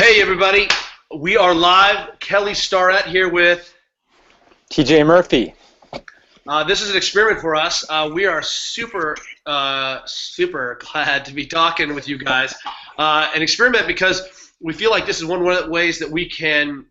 Hey everybody, we are live. Kelly Starrett here with TJ Murphy. This is an experiment for us. We are super glad to be talking with you guys. An experiment because we feel like this is one of the ways that we can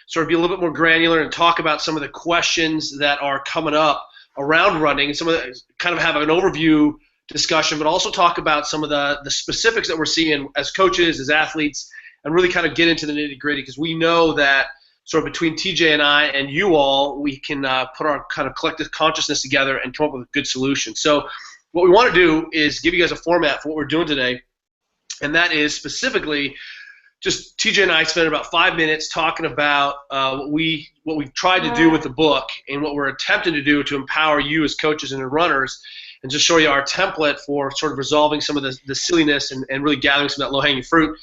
sort of be a little bit more granular and talk about some of the questions that are coming up around running, and some of the, kind of have an overview discussion, but also talk about some of the specifics that we're seeing as coaches, as athletes, and really kind of get into the nitty-gritty, because we know that sort of between TJ and I and you all, we can put our kind of collective consciousness together and come up with a good solution. So what we want to do is give you guys a format for what we're doing today, and that is specifically just TJ and I spent about 5 minutes talking about what we've tried to do with the book and what we're attempting to do to empower you as coaches and runners, and just show you our template for sort of resolving some of the silliness and really gathering some of that low-hanging fruit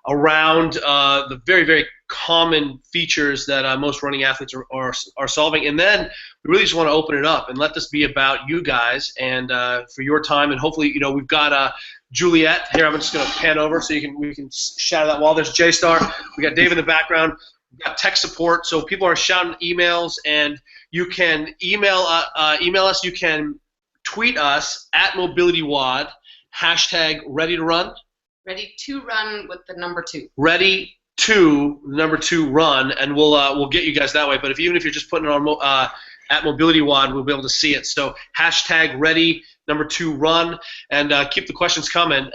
around the very, very common features that most running athletes are solving. And then we really just want to open it up and let this be about you guys and for your time. And hopefully, we've got Juliet here. I'm just going to pan over so we can shadow that wall. There's J-Star. We got Dave in the background. We've got tech support. So people are shouting emails, and you can email us. You can tweet us at MobilityWOD, hashtag ready to run. Ready to run with the number 2. Ready to number 2 run, and we'll get you guys that way. But even if you're just putting it on at MobilityWOD, we'll be able to see it. So hashtag ready number 2 run, and keep the questions coming.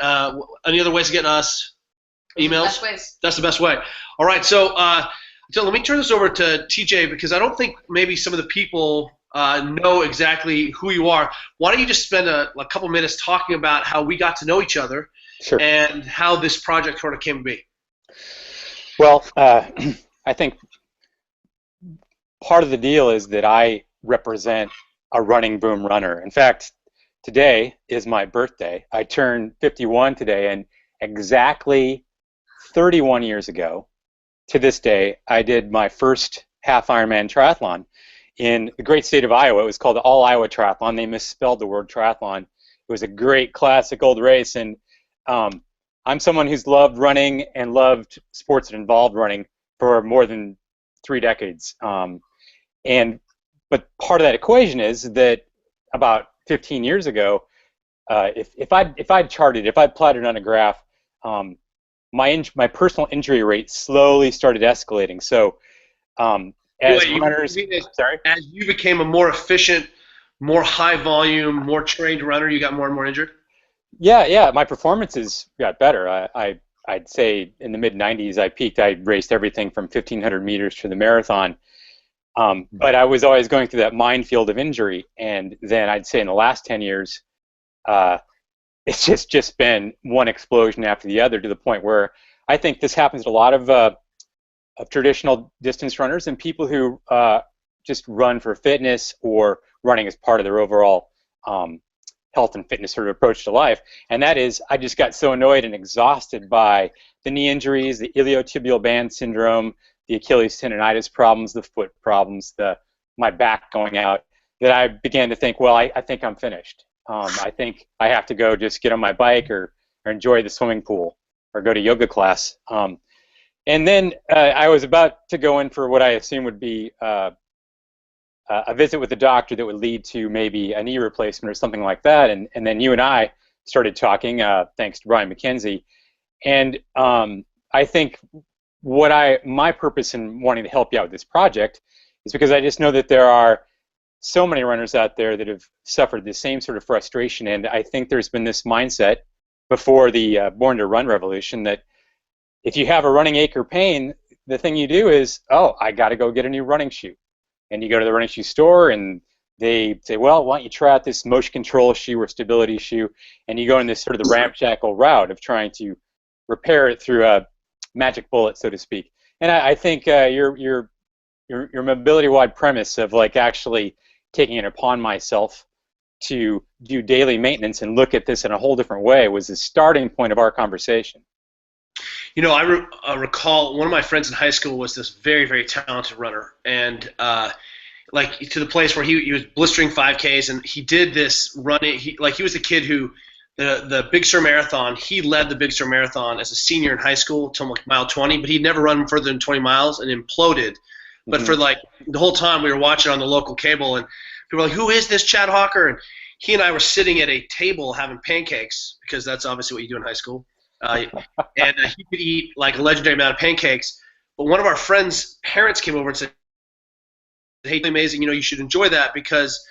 Any other ways of getting us emails? Best ways. That's the best way. All right. So let me turn this over to TJ, because I don't think maybe some of the people know exactly who you are. Why don't you just spend a couple minutes talking about how we got to know each other? Sure. And how this project sort of came to be. Well, I think part of the deal is that I represent a running boom runner. In fact, today is my birthday. I turned 51 today, and exactly 31 years ago to this day, I did my first half Ironman triathlon in the great state of Iowa. It was called the All Iowa Triathlon. They misspelled the word triathlon. It was a great classic old race, and I'm someone who's loved running and loved sports that involved running for more than 3 decades. But part of that equation is that about 15 years ago, if I'd plotted on a graph, my personal injury rate slowly started escalating. So as you became a more efficient, more high volume, more trained runner, you got more and more injured? Yeah, my performances got better. I'd say in the mid-90s I peaked. I raced everything from 1,500 meters to the marathon. But I was always going through that minefield of injury. And then I'd say in the last 10 years, it's just been one explosion after the other, to the point where I think this happens to a lot of traditional distance runners and people who just run for fitness or running as part of their overall health and fitness sort of approach to life. And that is, I just got so annoyed and exhausted by the knee injuries, the iliotibial band syndrome, the Achilles tendonitis problems, the foot problems, my back going out, that I began to think, well, I think I'm finished. I think I have to go just get on my bike or enjoy the swimming pool or go to yoga class. And then I was about to go in for what I assume would be a visit with the doctor that would lead to maybe a knee replacement or something like that, and then you and I started talking, thanks to Brian McKenzie, and I think my purpose in wanting to help you out with this project is because I just know that there are so many runners out there that have suffered the same sort of frustration, and I think there's been this mindset before the Born to Run revolution that if you have a running ache or pain, the thing you do is, I got to go get a new running shoe. And you go to the running shoe store, and they say, well, why don't you try out this motion control shoe or stability shoe? And you go in this sort of the ramshackle route of trying to repair it through a magic bullet, so to speak. And I think your MobilityWOD premise of actually taking it upon myself to do daily maintenance and look at this in a whole different way was the starting point of our conversation. I recall one of my friends in high school was this very, very talented runner, and to the place where he was blistering 5Ks, and he did this running. He was the kid who the Big Sur Marathon. He led the Big Sur Marathon as a senior in high school till like mile 20, but he'd never run further than 20 miles and imploded. But for like the whole time we were watching on the local cable, and people were like, "Who is this Chad Hawker?" And he and I were sitting at a table having pancakes, because that's obviously what you do in high school. And he could eat like a legendary amount of pancakes. But one of our friends' parents came over and said, "Hey, amazing, you should enjoy that because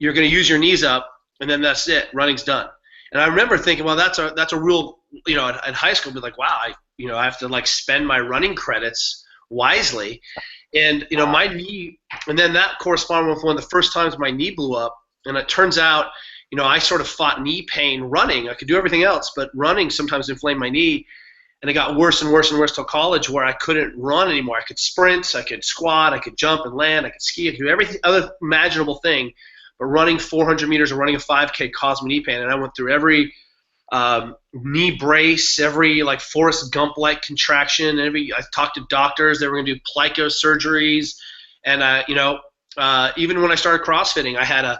you're going to use your knees up, and then that's it. Running's done." And I remember thinking, well, that's a real, at high school, be like, wow, I have to like spend my running credits wisely. And, my knee, and then that corresponded with one of the first times my knee blew up. And it turns out, I sort of fought knee pain running. I could do everything else, but running sometimes inflamed my knee. And it got worse and worse and worse till college, where I couldn't run anymore. I could sprint, I could squat, I could jump and land, I could ski, I could do every other imaginable thing. But running 400 meters or running a 5K caused me knee pain. And I went through every knee brace, every like Forrest Gump-like contraction. I talked to doctors. They were going to do plico surgeries. And, even when I started CrossFitting, I had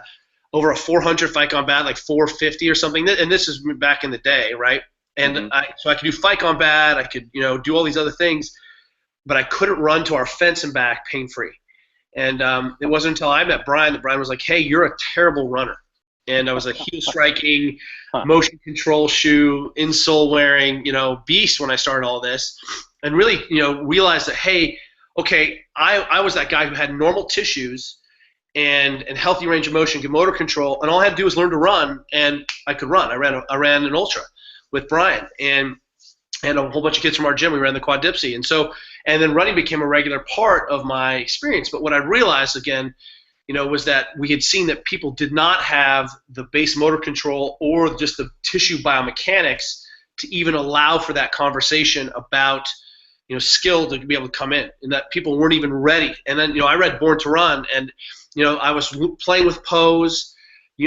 over a 400 if I gone bad, like 450 or something. And this is back in the day, right? And so I could do fight gone bad. I could, do all these other things. But I couldn't run to our fence and back pain-free. And it wasn't until I met Brian that Brian was like, "Hey, you're a terrible runner." And I was a heel striking, motion control shoe, insole wearing, beast when I started all this, and really, realized that, hey, okay, I was that guy who had normal tissues and healthy range of motion, good motor control, and all I had to do was learn to run, and I could run. I ran an ultra with Brian and a whole bunch of kids from our gym. We ran the Quad Dipsy, and then running became a regular part of my experience. But what I realized, again, was that we had seen that people did not have the base motor control or just the tissue biomechanics to even allow for that conversation about, skill to be able to come in, and that people weren't even ready. And then, I read Born to Run, and, I was playing with pose.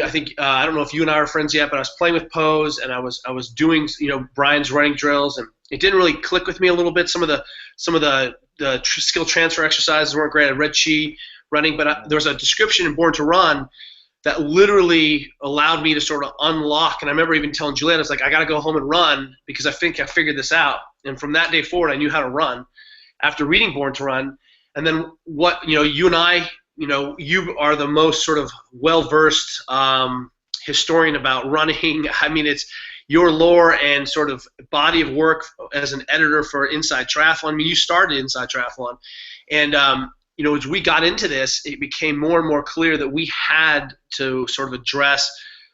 I think I don't know if you and I are friends yet, but I was playing with pose, and I was doing Brian's running drills, and it didn't really click with me a little bit. Some of the skill transfer exercises weren't great. I read Chi running, but there was a description in Born to Run that literally allowed me to sort of unlock. And I remember even telling Juliet, I was like, I got to go home and run because I think I figured this out. And from that day forward, I knew how to run after reading Born to Run. And then what you and I. You are the most sort of well-versed historian about running. I mean, it's your lore and sort of body of work as an editor for Inside Triathlon. I mean, you started Inside Triathlon. And, as we got into this, it became more and more clear that we had to sort of address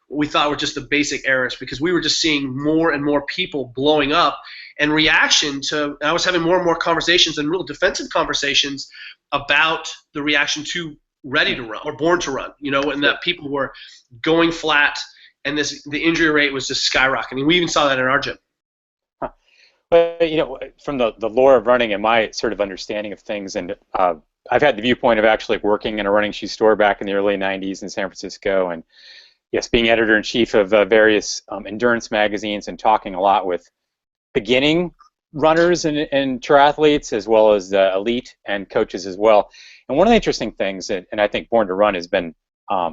what we thought were just the basic errors, because we were just seeing more and more people blowing up. And reaction to, I was having more and more conversations and real defensive conversations about the reaction to Ready to Run or Born to Run, and that people were going flat, and the injury rate was just skyrocketing. We even saw that in our gym. But from the lore of running and my sort of understanding of things, and I've had the viewpoint of actually working in a running shoe store back in the early '90s in San Francisco, and yes, being editor-in-chief of various endurance magazines and talking a lot with beginning runners and triathletes, as well as elite and coaches as well. And one of the interesting things, and I think Born to Run has been a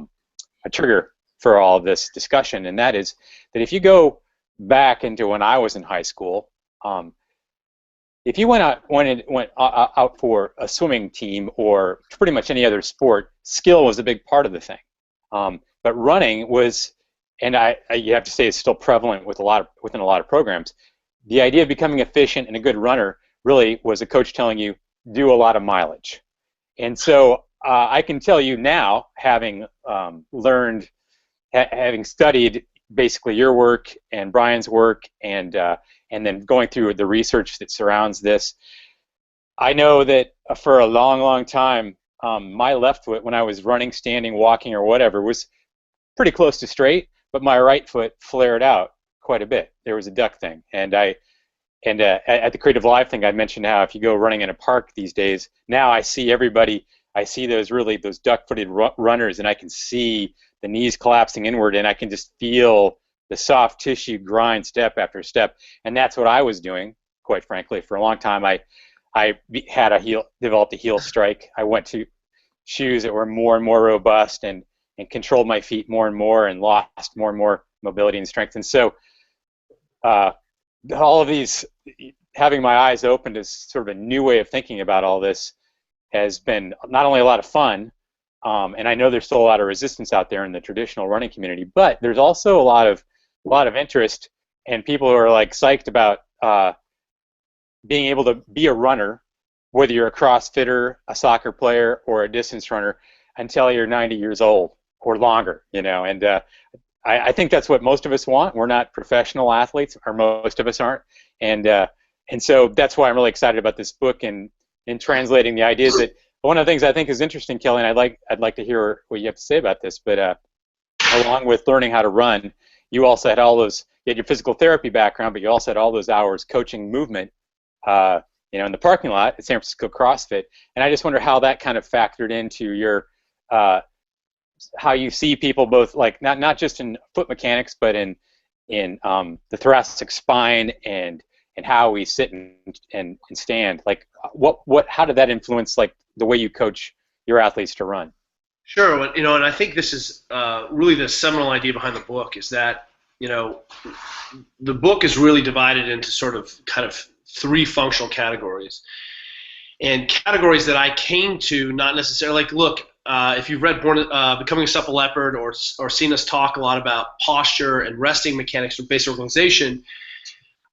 trigger for all of this discussion, and that is that if you go back into when I was in high school, if you went out for a swimming team or pretty much any other sport, skill was a big part of the thing. But running was, and you have to say it's still prevalent within a lot of programs. The idea of becoming efficient and a good runner really was a coach telling you, do a lot of mileage. And so I can tell you now, having learned, having studied basically your work and Brian's work, and then going through the research that surrounds this, I know that for a long, long time, my left foot, when I was running, standing, walking, or whatever, was pretty close to straight, but my right foot flared out quite a bit. There was a duck thing, and at the Creative Live thing, I mentioned how if you go running in a park these days, now I see everybody. I see those duck-footed runners, and I can see the knees collapsing inward, and I can just feel the soft tissue grind step after step. And that's what I was doing, quite frankly, for a long time. I developed a heel strike. I went to shoes that were more and more robust and controlled my feet more and more, and lost more and more mobility and strength. And so all of these, having my eyes opened to sort of a new way of thinking about all this has been not only a lot of fun, and I know there's still a lot of resistance out there in the traditional running community, but there's also a lot of interest and people who are like psyched about being able to be a runner, whether you're a CrossFitter, a soccer player, or a distance runner, until you're 90 years old or longer, you know. And I think that's what most of us want. We're not professional athletes, or most of us aren't, and so that's why I'm really excited about this book and in translating the ideas. That one of the things I think is interesting, Kelly, and I'd like to hear what you have to say about this. But along with learning how to run, you also had you had your physical therapy background, but you also had all those hours coaching movement, you know, in the parking lot at San Francisco CrossFit. And I just wonder how that kind of factored into your how you see people, both like not just in foot mechanics, but in the thoracic spine and how we sit and stand. Like how did that influence like the way you coach your athletes to run? Sure, you know, and I think this is really the seminal idea behind the book, is that, you know, the book is really divided into sort of kind of three functional categories, and categories that I came to not necessarily like. Look, if you've read Becoming a Supple Leopard or seen us talk a lot about posture and resting mechanics or basic organization,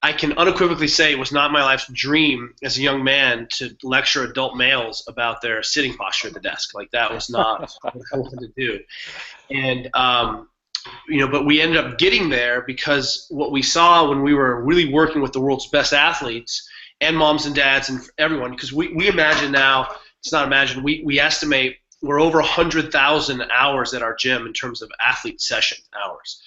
I can unequivocally say it was not my life's dream as a young man to lecture adult males about their sitting posture at the desk. Like, that was not what I wanted to do. And you know, but we ended up getting there because what we saw when we were really working with the world's best athletes and moms and dads and everyone, because we imagine now, it's not imagine, we estimate we're over 100,000 hours at our gym in terms of athlete session hours,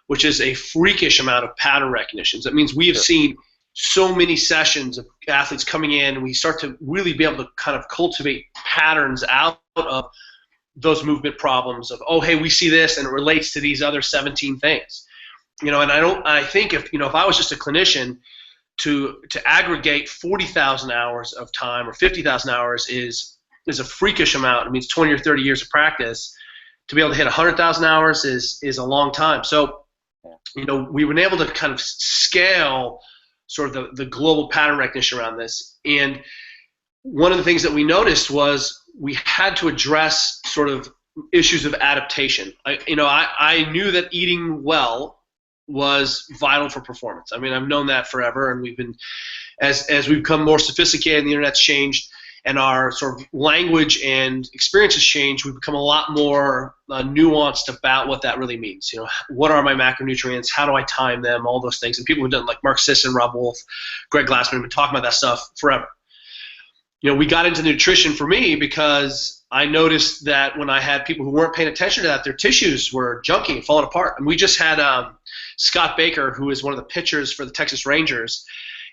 which is a freakish amount of pattern recognition. That means we have seen so many sessions of athletes coming in, and we start to really be able to kind of cultivate patterns out of those movement problems of, oh, hey, we see this and it relates to these other 17 things. You know, and I think if I was just a clinician, to aggregate 40,000 hours of time or 50,000 hours is a freakish amount. It means 20 or 30 years of practice. To be able to hit 100,000 hours is a long time. So, you know, we've been able to kind of scale sort of the global pattern recognition around this. And one of the things that we noticed was we had to address sort of issues of adaptation. I knew that eating well was vital for performance. I mean, I've known that forever, and we've been, as we've become more sophisticated and the internet's changed and our sort of language and experiences change, we've become a lot more nuanced about what that really means. You know, what are my macronutrients? How do I time them? All those things. And people have done, like Mark Sisson, Rob Wolf, Greg Glassman, have been talking about that stuff forever. You know, we got into nutrition for me because I noticed that when I had people who weren't paying attention to that, their tissues were junky and falling apart. And we just had Scott Baker, who is one of the pitchers for the Texas Rangers,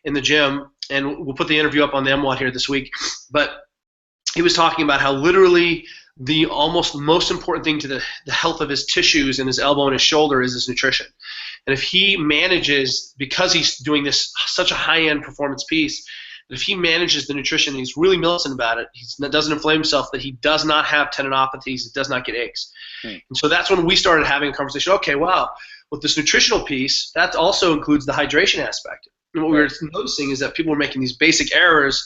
in the gym, and we'll put the interview up on the MWOD here this week. But he was talking about how literally the almost most important thing to the health of his tissues and his elbow and his shoulder is his nutrition. And if he manages, because he's doing this such a high-end performance piece, if he manages the nutrition and he's really militant about it, he doesn't inflame himself, that he does not have tendinopathies, he does not get aches. And so that's when we started having a conversation. Okay, wow, with this nutritional piece, that also includes the hydration aspect. And what we were noticing is that people were making these basic errors,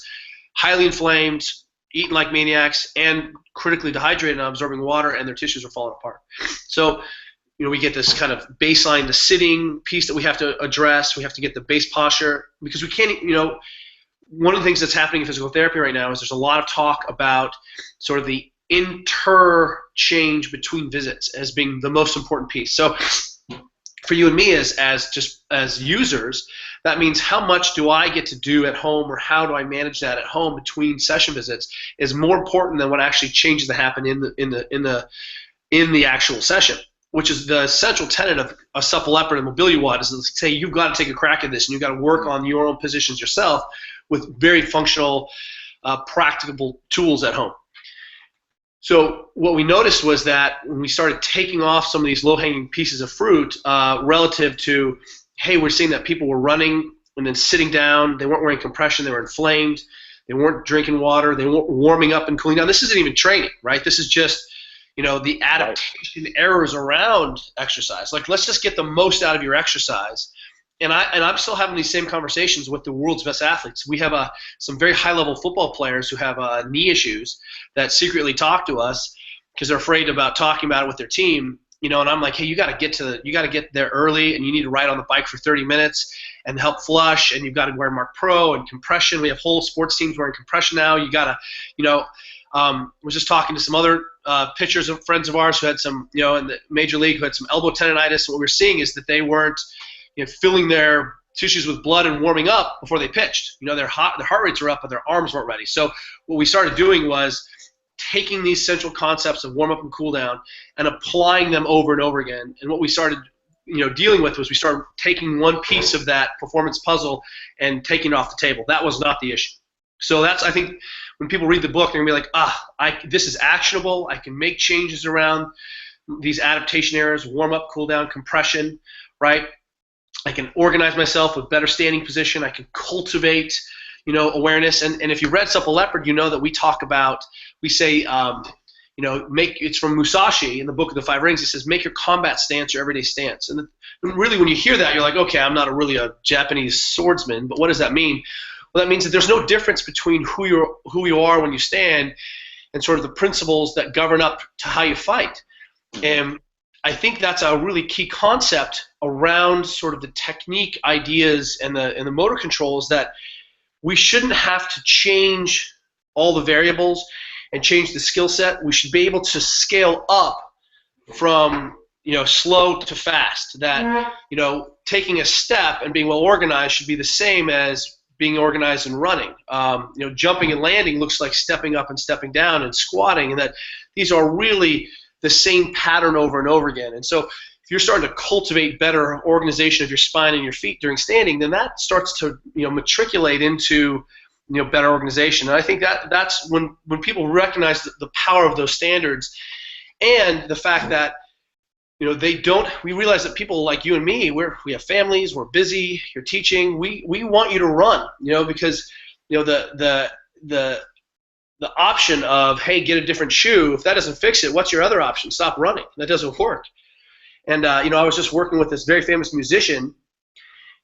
highly inflamed, eating like maniacs, and critically dehydrated and absorbing water, and their tissues are falling apart. So, you know, we get this kind of baseline, the sitting piece that we have to address. We have to get the base posture, because we can't, you know, one of the things that's happening in physical therapy right now is there's a lot of talk about sort of the interchange between visits as being the most important piece. So for you and me as users, that means how much do I get to do at home, or how do I manage that at home between session visits, is more important than what actually changes that happen in the actual session, which is the central tenet of a Supple Leopard and MobilityWOD, is to say you've got to take a crack at this and you've got to work on your own positions yourself with very functional, practicable tools at home. So what we noticed was that when we started taking off some of these low-hanging pieces of fruit relative to, hey, we're seeing that people were running and then sitting down, they weren't wearing compression, they were inflamed, they weren't drinking water, they weren't warming up and cooling down. This isn't even training, right? This is just, the adaptation errors around exercise. Like, let's just get the most out of your exercise. And I'm still having these same conversations with the world's best athletes. We have some very high-level football players who have knee issues that secretly talk to us because they're afraid about talking about it with their team. And I'm like, hey, you got to get there early, and you need to ride on the bike for 30 minutes and help flush, and you've got to wear Mark Pro and compression. We have whole sports teams wearing compression now. You got to, was just talking to some other pitchers of friends of ours who had some, in the major league, who had some elbow tendonitis. And what we're seeing is that they weren't, filling their tissues with blood and warming up before they pitched. Their heart rates were up, but their arms weren't ready. So what we started doing was taking these central concepts of warm up and cool down and applying them over and over again. And what we started, dealing with was we started taking one piece of that performance puzzle and taking it off the table. That was not the issue. So I think when people read the book, they're going to be like, this is actionable. I can make changes around these adaptation errors, warm up, cool down, compression, right? I can organize myself with better standing position. I can cultivate, awareness. And if you read Supple Leopard, that we say, it's from Musashi in the book of the Five Rings. It says, make your combat stance your everyday stance. And really, when you hear that, you're like, okay, I'm not really a Japanese swordsman, but what does that mean? Well, that means that there's no difference between who you are when you stand and sort of the principles that govern up to how you fight. And I think that's a really key concept around sort of the technique ideas and the motor controls, that we shouldn't have to change all the variables and change the skill set. We should be able to scale up from slow to fast. That taking a step and being well organized should be the same as being organized and running. Jumping and landing looks like stepping up and stepping down, and squatting, and that these are really the same pattern over and over again. And so if you're starting to cultivate better organization of your spine and your feet during standing, then that starts to matriculate into better organization. And I think that's when people recognize the power of those standards, and the fact that we realize that people like you and me, we have families, we're busy, you're teaching, we want you to run, because the option of, hey, get a different shoe, if that doesn't fix it, what's your other option? Stop running. That doesn't work. And I was just working with this very famous musician,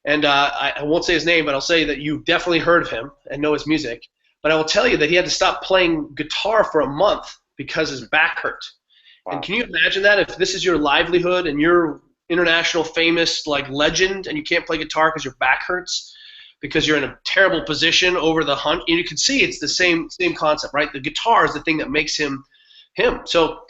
and I won't say his name, but I'll say that you definitely heard of him and know his music. But I will tell you that he had to stop playing guitar for a month because his back hurt. Wow. And can you imagine that? If this is your livelihood and you're international famous legend, and you can't play guitar because your back hurts, because you're in a terrible position over the hunt, and you can see it's the same concept, right? The guitar is the thing that makes him him. So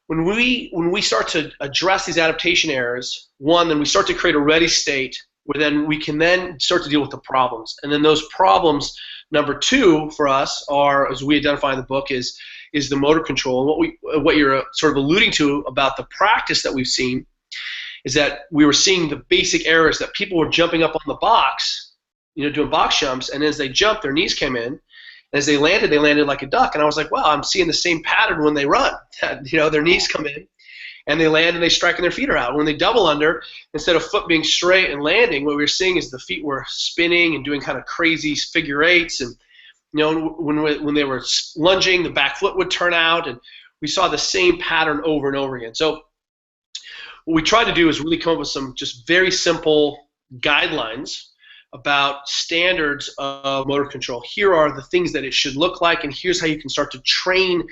when we start to address these adaptation errors, then we start to create a ready state where then we can then start to deal with the problems. And then those problems, number two for us, are, as we identify in the book, is the motor control. And what you're sort of alluding to about the practice that we've seen is that we were seeing the basic errors, that people were jumping up on the box, doing box jumps, and as they jumped, their knees came in. As they landed like a duck. And I was like, wow, I'm seeing the same pattern when they run. Their knees come in, and they land, and they strike, and their feet are out. When they double under, instead of foot being straight and landing, what we were seeing is the feet were spinning and doing kind of crazy figure eights. And when they were lunging, the back foot would turn out, and we saw the same pattern over and over again. So what we tried to do is really come up with some just very simple guidelines about standards of motor control. Here are the things that it should look like, and here's how you can start to train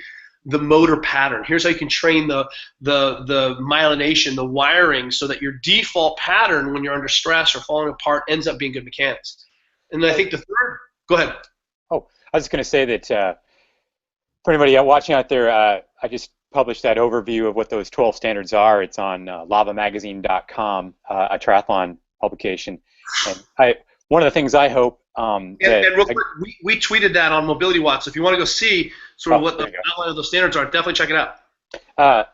the motor pattern. Here's how you can train the myelination, the wiring, so that your default pattern when you're under stress or falling apart ends up being good mechanics. And I think the third, go ahead. Oh, I was just going to say that for anybody watching out there, I just published that overview of what those 12 standards are. It's on lavamagazine.com, a triathlon publication. And one of the things I hope and real quick, we tweeted that on MobilityWOD, so if you want to go see sort of what the outline of those standards are, definitely check it out.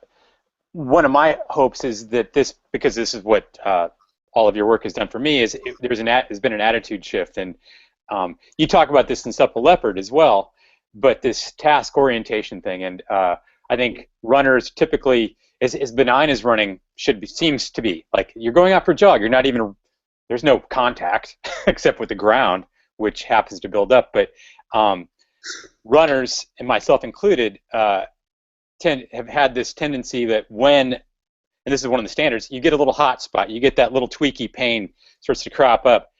One of my hopes is that because this is what all of your work has done for me, is there's been an attitude shift, and you talk about this in Supple Leopard as well, but this task orientation thing, and I think runners typically, as benign as running seems to be, like you're going out for a jog, there's no contact except with the ground, which happens to build up. But runners, and myself included, have had this tendency that when, and this is one of the standards, you get a little hot spot, you get that little tweaky pain starts to crop up.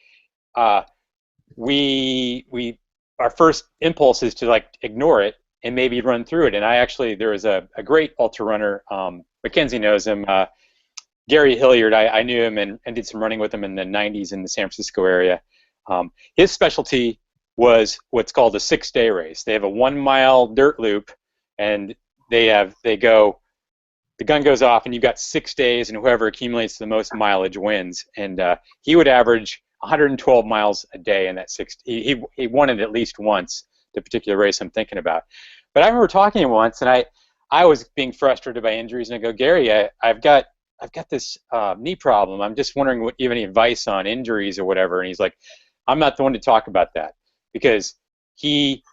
Our first impulse is to like ignore it and maybe run through it. And there was a great ultra runner, Mackenzie knows him, Gary Hilliard. I knew him and did some running with him in the 90s in the San Francisco area. His specialty was what's called a 6-day race. They have a 1-mile dirt loop, and the gun goes off, and you've got 6 days, and whoever accumulates the most mileage wins. And he would average 112 miles a day in that 6. He won it at least once, the particular race I'm thinking about. But I remember talking to him once, and I was being frustrated by injuries, and I go, Gary, I've got this knee problem. I'm just wondering what you have any advice on injuries or whatever. And he's like, I'm not the one to talk about that, because he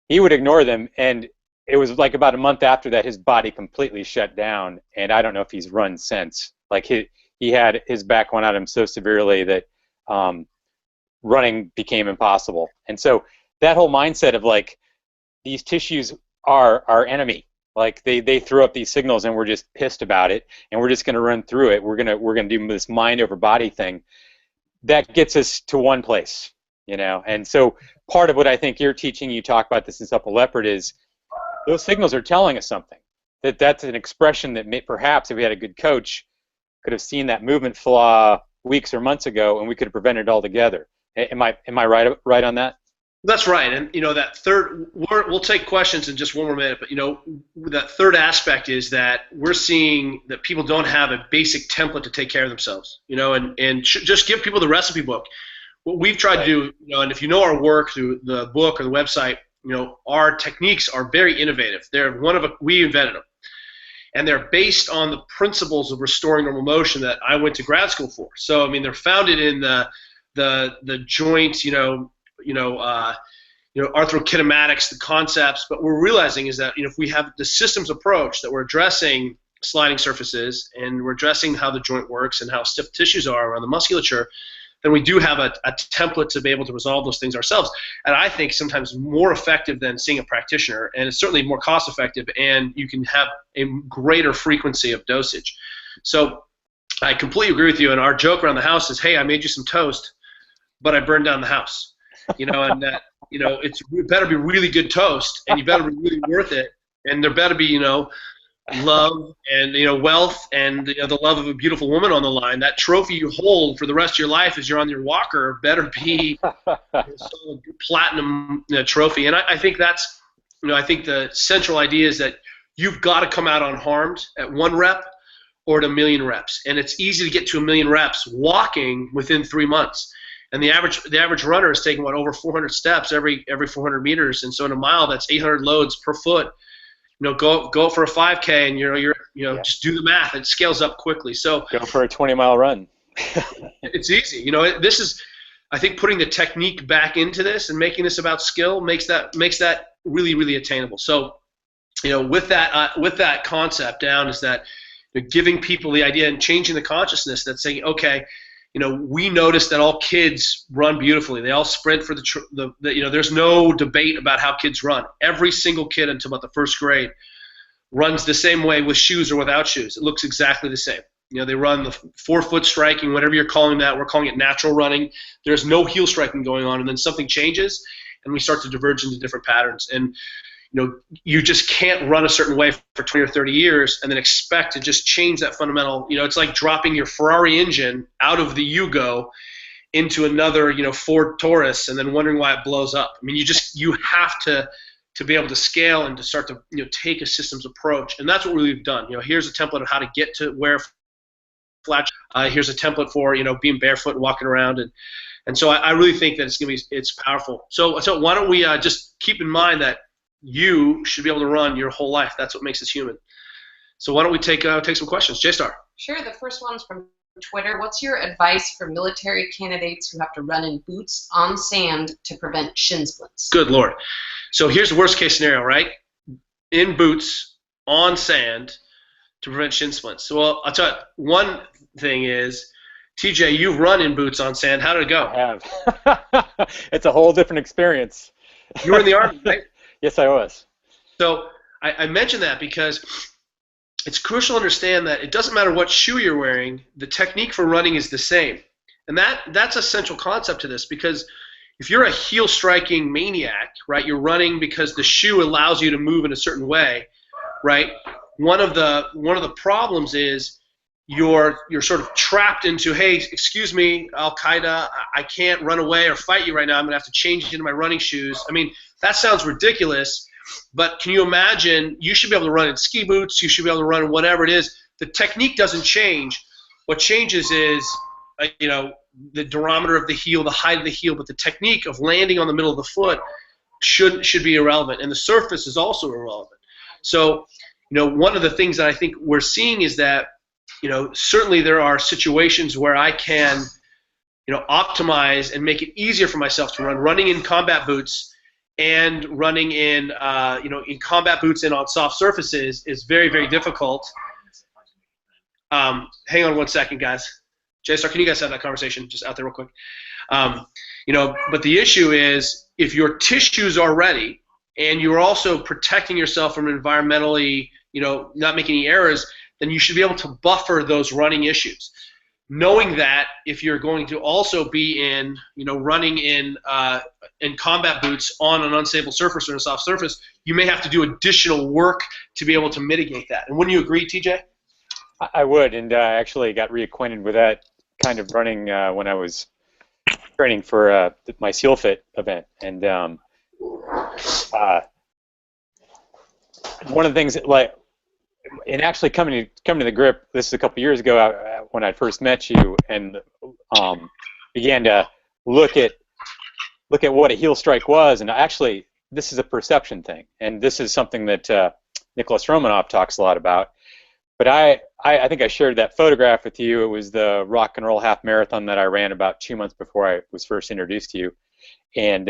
would ignore them, and it was like about a month after that his body completely shut down, and I don't know if he's run since. Like he had his back went out him so severely that running became impossible. And so that whole mindset of like these tissues are our enemy. Like they throw up these signals and we're just pissed about it and we're just going to run through it. We're gonna do this mind over body thing. That gets us to one place, you know. And so part of what I think you're teaching, you talk about this in Supple Leopard, is those signals are telling us something. That's an expression that perhaps if we had a good coach could have seen that movement flaw weeks or months ago, and we could have prevented it altogether. Am I right on that? That's right. And you know, that third, we'll take questions in just one more minute, but you know, that third aspect is that we're seeing that people don't have a basic template to take care of themselves, you know, and just give people the recipe book. What we've tried to do, you know, and if you know our work through the book or the website, you know, our techniques are very innovative. We invented them. And they're based on the principles of restoring normal motion that I went to grad school for. So I mean, they're founded in the joints, arthrokinematics, the concepts. But what we're realizing is that, you know, if we have the systems approach, that we're addressing sliding surfaces and we're addressing how the joint works and how stiff tissues are around the musculature, then we do have a template to be able to resolve those things ourselves. And I think sometimes more effective than seeing a practitioner, and it's certainly more cost effective, and you can have a greater frequency of dosage. So I completely agree with you, and our joke around the house is, hey, I made you some toast, but I burned down the house. You know, and that, you know, it better be really good toast, and you better be really worth it, and there better be, you know, love and, you know, wealth and, you know, the love of a beautiful woman on the line. That trophy you hold for the rest of your life as you're on your walker better be a platinum, you know, trophy. And I think that's, you know, I think the central idea is that you've got to come out unharmed at 1 rep or at 1,000,000 reps. And it's easy to get to 1,000,000 reps walking within 3 months. And the average runner is taking over 400 steps every 400 meters. And so in a mile, that's 800 loads per foot. You know, go for a 5K, and you're just do the math. It scales up quickly. So go for a 20-mile run. It's easy. You know, this is, I think, putting the technique back into this and making this about skill makes that really, really attainable. So, you know, with that concept down is that, you know, giving people the idea and changing the consciousness that's saying, okay, you know, we notice that all kids run beautifully. They all sprint for the you know, there's no debate about how kids run. Every single kid until about the 1st grade runs the same way with shoes or without shoes. It looks exactly the same. You know, they run the 4-foot striking, whatever you're calling that. We're calling it natural running. There's no heel striking going on, and then something changes, and we start to diverge into different patterns. And you know, you just can't run a certain way for 20 or 30 years and then expect to just change that fundamental. You know, it's like dropping your Ferrari engine out of the Yugo into another, you know, Ford Taurus and then wondering why it blows up. I mean, you have to be able to scale and to start to, you know, take a systems approach. And that's what we've done. You know, here's a template of how to get to wear flat. Here's a template for, you know, being barefoot and walking around. And so I really think that it's powerful. So why don't we just keep in mind that you should be able to run your whole life. That's what makes us human. So why don't we take some questions? J-Star. Sure. The first one's from Twitter. What's your advice for military candidates who have to run in boots on sand to prevent shin splints? Good Lord. So here's the worst case scenario, right? In boots on sand to prevent shin splints. So, well, I'll tell you, one thing is, TJ, you've run in boots on sand. How did it go? I have. It's a whole different experience. You were in the Army, right? Yes, I was. So I mention that because it's crucial to understand that it doesn't matter what shoe you're wearing, the technique for running is the same. And that's a central concept to this, because if you're a heel striking maniac, right, you're running because the shoe allows you to move in a certain way, right? One of the problems is you're sort of trapped into, hey, excuse me, Al Qaeda, I can't run away or fight you right now. I'm gonna have to change into my running shoes. I mean, that sounds ridiculous, but can you imagine? You should be able to run in ski boots. You should be able to run in whatever it is. The technique doesn't change. What changes is, the durometer of the heel, the height of the heel, but the technique of landing on the middle of the foot should be irrelevant, and the surface is also irrelevant. So, one of the things that I think we're seeing is that, certainly there are situations where I can, optimize and make it easier for myself to run. Running in combat boots and running in, in combat boots and on soft surfaces is very, very difficult. Hang on one second, guys. JSR, can you guys have that conversation just out there real quick? But the issue is, if your tissues are ready and you're also protecting yourself from environmentally, not making any errors, then you should be able to buffer those running issues. Knowing that if you're going to also be in, running in combat boots on an unstable surface or a soft surface, you may have to do additional work to be able to mitigate that. And wouldn't you agree, TJ? I would, and I actually got reacquainted with that kind of running when I was training for my SEAL Fit event. And one of the things, in actually coming to the grip, this is a couple years ago when I first met you, and began to look at what a heel strike was. And actually, this is a perception thing, and this is something that Nicholas Romanov talks a lot about. But I think I shared that photograph with you. It was the rock and roll half marathon that I ran about 2 months before I was first introduced to you. And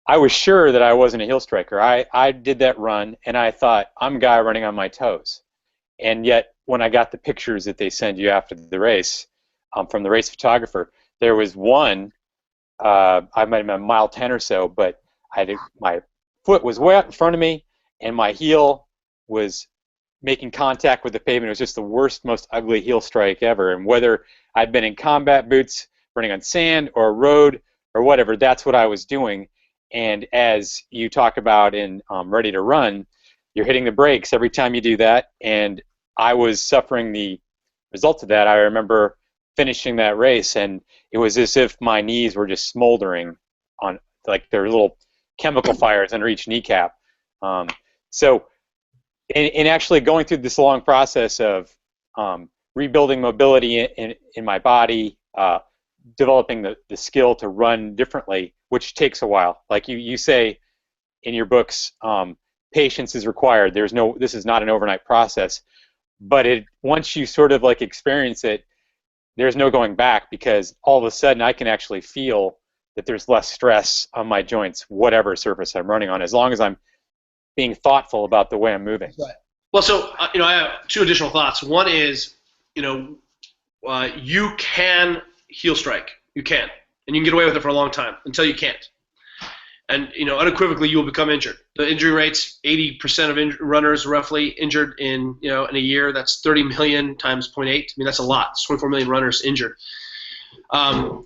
I was sure that I wasn't a heel striker. I did that run, and I thought, I'm a guy running on my toes. And yet, when I got the pictures that they send you after the race from the race photographer, there was one, I might have been mile 10 or so, but my foot was way out in front of me, and my heel was making contact with the pavement. It was just the worst, most ugly heel strike ever. And whether I'd been in combat boots, running on sand or road or whatever, that's what I was doing. And as you talk about in Ready to Run, you're hitting the brakes every time you do that. And I was suffering the results of that. I remember finishing that race, and it was as if my knees were just smoldering on, like there were little chemical fires under each kneecap. So in actually going through this long process of rebuilding mobility in my body, developing the skill to run differently, which takes a while. Like you say in your books, patience is required. This is not an overnight process, but once you sort of experience it, there's no going back, because all of a sudden I can actually feel that there's less stress on my joints, whatever surface I'm running on, as long as I'm being thoughtful about the way I'm moving. Right. Well, so I have two additional thoughts. One is, you can heel strike. You can, and you can get away with it for a long time until you can't. And unequivocally, you will become injured. The injury rates: 80% of runners roughly injured in a year. That's 30 million times 0.8. I mean, that's a lot. It's 24 million runners injured. I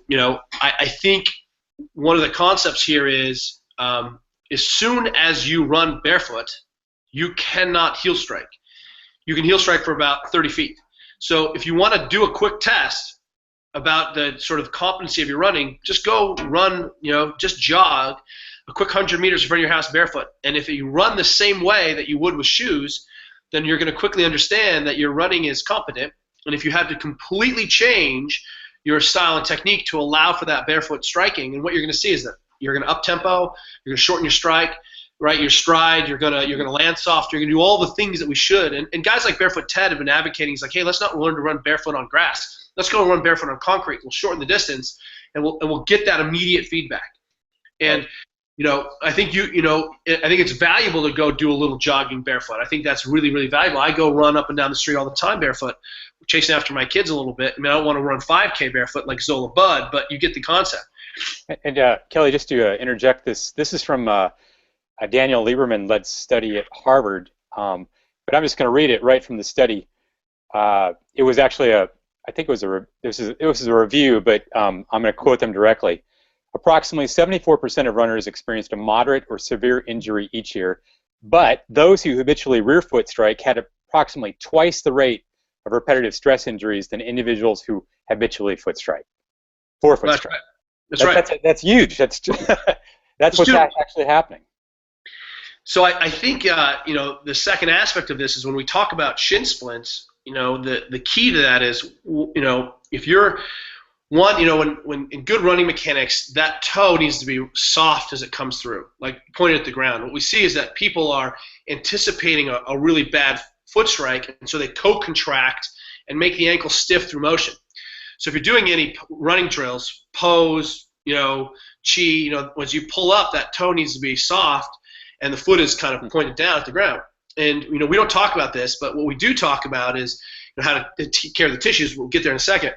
think one of the concepts here is, as soon as you run barefoot, you cannot heel strike. You can heel strike for about 30 feet. So if you want to do a quick test about the sort of competency of your running, just go run, just jog a quick 100 meters in front of your house barefoot. And if you run the same way that you would with shoes, then you're going to quickly understand that your running is competent. And if you have to completely change your style and technique to allow for that barefoot striking, and what you're going to see is that you're going to up tempo, you're going to shorten your strike, right? Your stride, you're going to land soft, you're going to do all the things that we should. And guys like Barefoot Ted have been advocating. He's like, hey, let's not learn to run barefoot on grass. Let's go run barefoot on concrete. We'll shorten the distance, and we'll get that immediate feedback. And I think I think it's valuable to go do a little jogging barefoot. I think that's really, really valuable. I go run up and down the street all the time barefoot, chasing after my kids a little bit. I mean, I don't want to run 5K barefoot like Zola Bud, but you get the concept. And Kelly, just to interject this is from Daniel Lieberman-led study at Harvard, but I'm just going to read it right from the study. It was actually I think it was a review, but I'm going to quote them directly. Approximately 74% of runners experienced a moderate or severe injury each year, but those who habitually rear foot strike had approximately twice the rate of repetitive stress injuries than individuals who habitually foot strike. Forefoot strike. Right. That's right. That's huge. That's that's what's actually happening. So I think the second aspect of this is when we talk about shin splints. The key to that is if you're when in good running mechanics, that toe needs to be soft as it comes through, like pointed at the ground. What we see is that people are anticipating a really bad foot strike, and so they co-contract and make the ankle stiff through motion. So if you're doing any running drills, pose, chi, once you pull up, that toe needs to be soft, and the foot is kind of pointed down at the ground. And we don't talk about this, but what we do talk about is how to take care of the tissues. We'll get there in a second.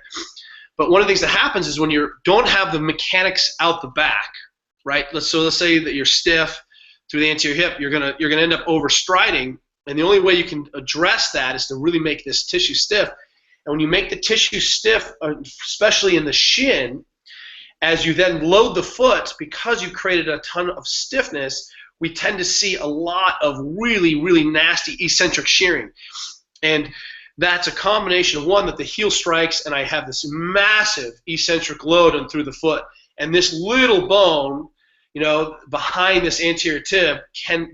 But one of the things that happens is when you don't have the mechanics out the back, right? Let's say that you're stiff through the anterior hip, you're gonna end up overstriding, and the only way you can address that is to really make this tissue stiff. And when you make the tissue stiff, especially in the shin, as you then load the foot, because you created a ton of stiffness, we tend to see a lot of really, really nasty eccentric shearing. And that's a combination of, one, that the heel strikes and I have this massive eccentric load on through the foot. And this little bone, behind this anterior tib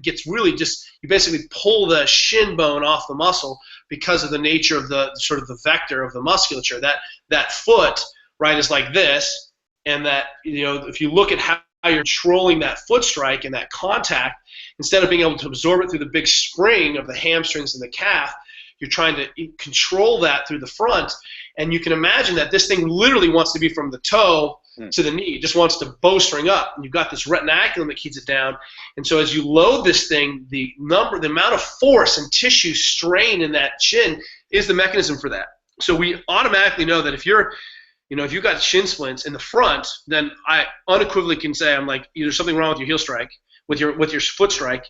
gets really you basically pull the shin bone off the muscle because of the nature of the sort of the vector of the musculature. That foot, right, is like this, and that, if you look at how you're controlling that foot strike and that contact, instead of being able to absorb it through the big spring of the hamstrings and the calf, you're trying to control that through the front. And you can imagine that this thing literally wants to be from the toe to the knee. It just wants to bowstring up. And you've got this retinaculum that keeps it down. And so as you load this thing, the amount of force and tissue strain in that shin is the mechanism for that. So we automatically know that if you've got shin splints in the front, then I unequivocally can say I'm like, either something wrong with your heel strike, with your foot strike.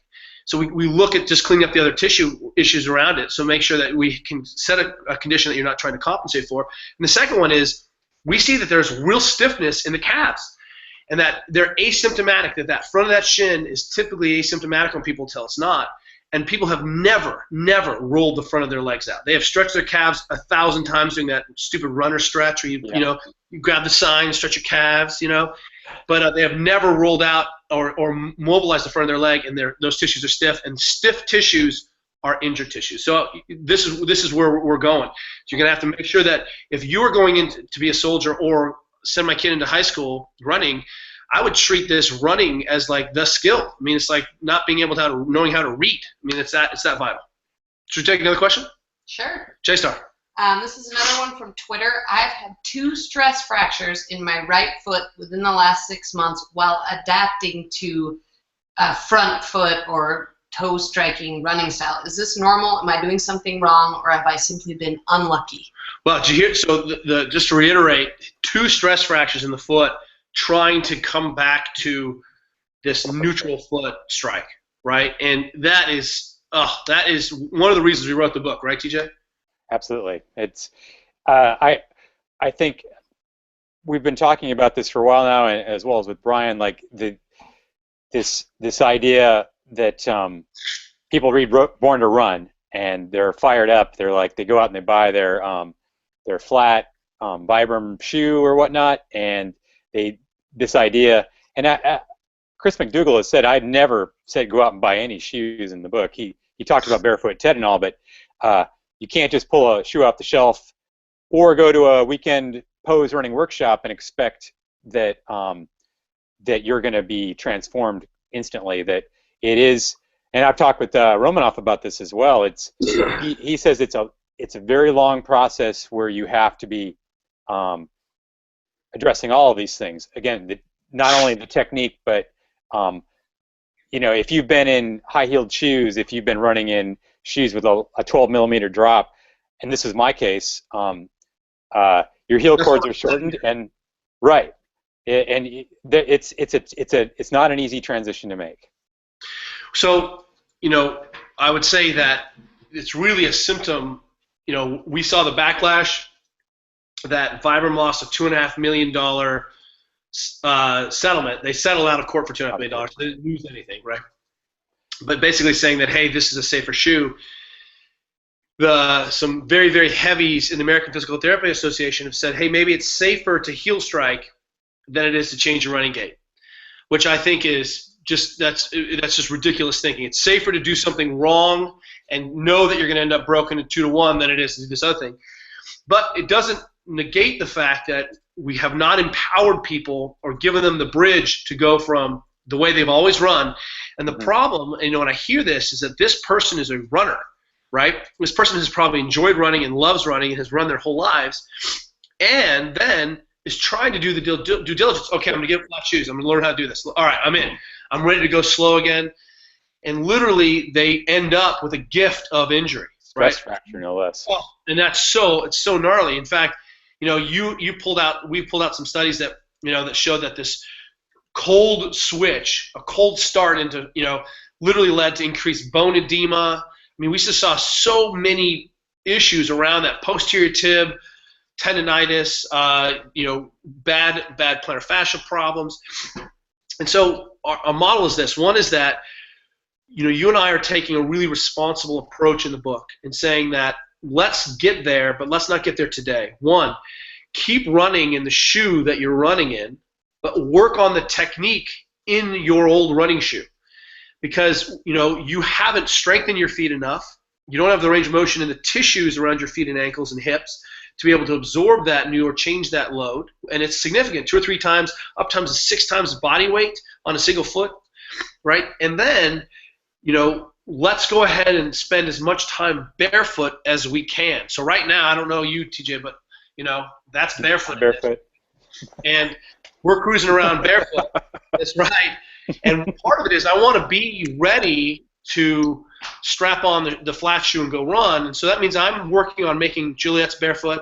So we look at just cleaning up the other tissue issues around it. So make sure that we can set a condition that you're not trying to compensate for. And the second one is we see that there's real stiffness in the calves, and that they're asymptomatic, that front of that shin is typically asymptomatic when people tell it's not. And people have never rolled the front of their legs out. They have stretched their calves 1,000 times doing that stupid runner stretch where you grab the sign and stretch your calves, but they have never rolled out or mobilized the front of their leg, and those tissues are stiff, and stiff tissues are injured tissues. So this is where we're going. So you're going to have to make sure that if you are going in to be a soldier or send my kid into high school running, I would treat this running as like the skill. I mean, it's like not being able to knowing how to read. I mean, it's that vital. Should we take another question? Sure. J-Star. This is another one from Twitter. I've had 2 stress fractures in my right foot within the last 6 months while adapting to a front foot or toe striking running style. Is this normal? Am I doing something wrong, or have I simply been unlucky? Well, did you hear? So just to reiterate, 2 stress fractures in the foot, trying to come back to this neutral foot strike, right? And that is one of the reasons we wrote the book, right, TJ? Absolutely. It's I think we've been talking about this for a while now, and as well as with Brian, like this idea that people read Born to Run and they're fired up. They're like, they go out and they buy their flat Vibram shoe or whatnot, and this idea. And Chris McDougall has said, I'd never said go out and buy any shoes in the book. He talked about Barefoot Ted and all, but you can't just pull a shoe off the shelf or go to a weekend pose running workshop and expect that that you're going to be transformed instantly. That it is, and I've talked with Romanoff about this as well. He says it's a very long process where you have to be addressing all of these things. Again, not only the technique, but if you've been in high-heeled shoes, if you've been running in shoes with a 12-millimeter drop, and this is my case, your heel cords are shortened, and right, and it's not an easy transition to make. So, I would say that it's really a symptom. We saw the backlash that Vibram lost a $2.5 million settlement. They settled out of court for $2.5 million. So they didn't lose anything, right? But basically saying that, hey, this is a safer shoe. Some very, very heavies in the American Physical Therapy Association have said, hey, maybe it's safer to heel strike than it is to change your running gait, which I think is that's just ridiculous thinking. It's safer to do something wrong and know that you're going to end up broken at 2-to-1 than it is to do this other thing. But it doesn't negate the fact that we have not empowered people or given them the bridge to go from the way they've always run. And the problem, when I hear this, is that this person is a runner, right? This person has probably enjoyed running and loves running and has run their whole lives, and then is trying to do the due diligence. Okay, I'm going to get flat shoes. I'm going to learn how to do this. All right, I'm in. I'm ready to go slow again. And literally, they end up with a gift of injury. Right? Stress fracture, no less. Oh, and it's so gnarly. In fact, we pulled out some studies that that showed that this cold switch, a cold start into literally led to increased bone edema. I mean, we just saw so many issues around that posterior tib, tendonitis, bad plantar fascia problems. And so our model is this. One is that you and I are taking a really responsible approach in the book and saying that let's get there, but let's not get there today. One, keep running in the shoe that you're running in, but work on the technique in your old running shoe. Because you haven't strengthened your feet enough. You don't have the range of motion in the tissues around your feet and ankles and hips to be able to absorb that new or change that load. And it's significant, 2 or 3 times, up times to 6 times body weight on a single foot, right? And then, let's go ahead and spend as much time barefoot as we can. So right now, I don't know you, TJ, but that's barefoot. Barefoot. And we're cruising around barefoot. That's right. And part of it is I want to be ready to strap on the flat shoe and go run. And so that means I'm working on making Juliet's barefoot,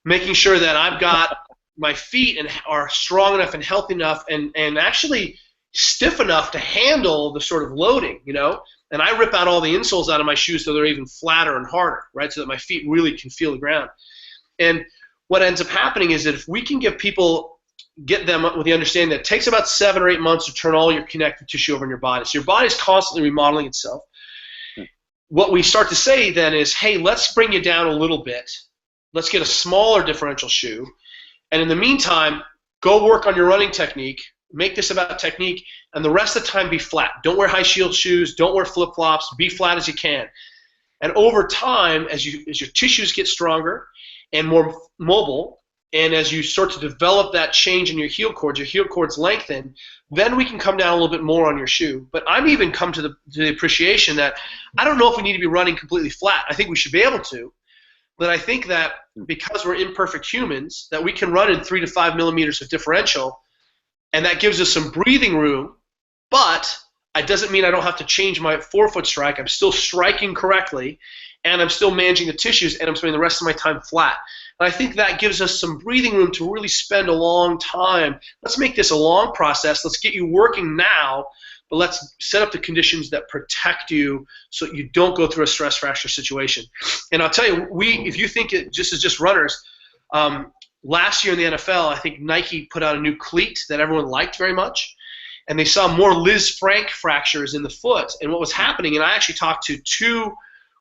making sure that I've got my feet and are strong enough and healthy enough and actually stiff enough to handle the sort of loading, And I rip out all the insoles out of my shoes so they're even flatter and harder, right, so that my feet really can feel the ground. And what ends up happening is that if we can get them with the understanding that it takes about 7 or 8 months to turn all your connective tissue over in your body. So your body's constantly remodeling itself. What we start to say then is, hey, let's bring you down a little bit. Let's get a smaller differential shoe. And in the meantime, go work on your running technique. Make this about technique. And the rest of the time, be flat. Don't wear high heel shoes. Don't wear flip-flops. Be flat as you can. And over time, as your tissues get stronger and more mobile, and as you start to develop that change in your heel cords lengthen, then we can come down a little bit more on your shoe. But I've even come to the appreciation that I don't know if we need to be running completely flat. I think we should be able to. But I think that because we're imperfect humans, that we can run in 3 to 5 millimeters of differential, and that gives us some breathing room. But it doesn't mean I don't have to change my forefoot strike. I'm still striking correctly, and I'm still managing the tissues, and I'm spending the rest of my time flat. And I think that gives us some breathing room to really spend a long time. Let's make this a long process. Let's get you working now, but let's set up the conditions that protect you so you don't go through a stress fracture situation. And I'll tell you, if you think it just is just runners, last year in the NFL, I think Nike put out a new cleat that everyone liked very much, and they saw more Liz Frank fractures in the foot. And what was happening, and I actually talked to 2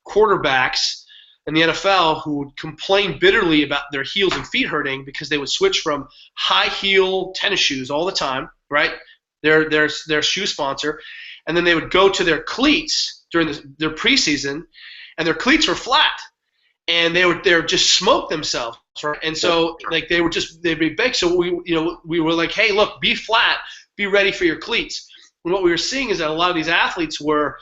quarterbacks in the NFL who would complain bitterly about their heels and feet hurting because they would switch from high heel tennis shoes all the time, right? Their shoe sponsor, and then they would go to their cleats during their preseason, and their cleats were flat, and they would just smoke themselves, right? And so they'd be big. So we were like, hey, look, be flat, be ready for your cleats. And what we were seeing is that a lot of these athletes were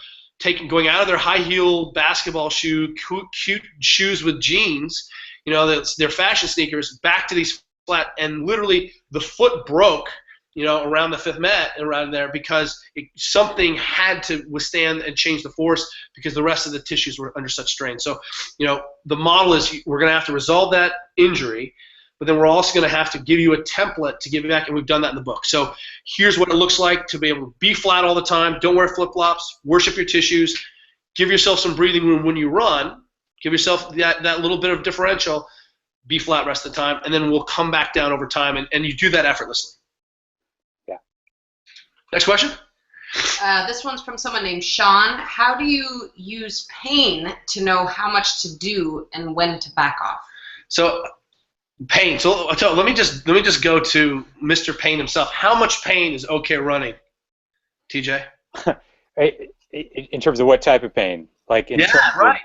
going out of their high heel basketball shoe, cute shoes with jeans, their fashion sneakers, back to these flat, and literally the foot broke, around the 5th met around there because something had to withstand and change the force because the rest of the tissues were under such strain. So, the model is we're going to have to resolve that injury, but then we're also going to have to give you a template to give you back, and we've done that in the book. So here's what it looks like to be able to be flat all the time. Don't wear flip-flops. Worship your tissues. Give yourself some breathing room when you run. Give yourself that little bit of differential. Be flat rest of the time, and then we'll come back down over time, and you do that effortlessly. Yeah. Next question. This one's from someone named Sean. How do you use pain to know how much to do and when to back off? So pain. So let me just go to Mr. Pain himself. How much pain is okay running, TJ? In terms of what type of pain? Like in terms right.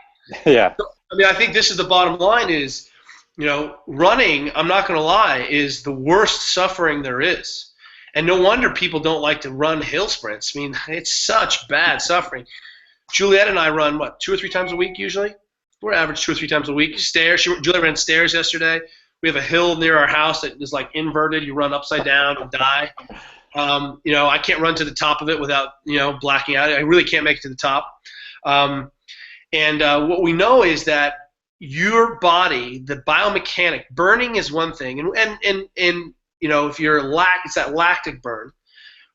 Yeah. So, I mean, I think this is the bottom line is, running, I'm not going to lie, is the worst suffering there is. And no wonder people don't like to run hill sprints. I mean, it's such bad suffering. Juliet and I run, 2 or 3 times a week usually? We're average 2 or 3 times a week. Stairs. Juliet ran stairs yesterday. We have a hill near our house that is like inverted. You run upside down and die. I can't run to the top of it without, blacking out. I really can't make it to the top. What we know is that your body, the biomechanic, burning is one thing, and if you're it's that lactic burn,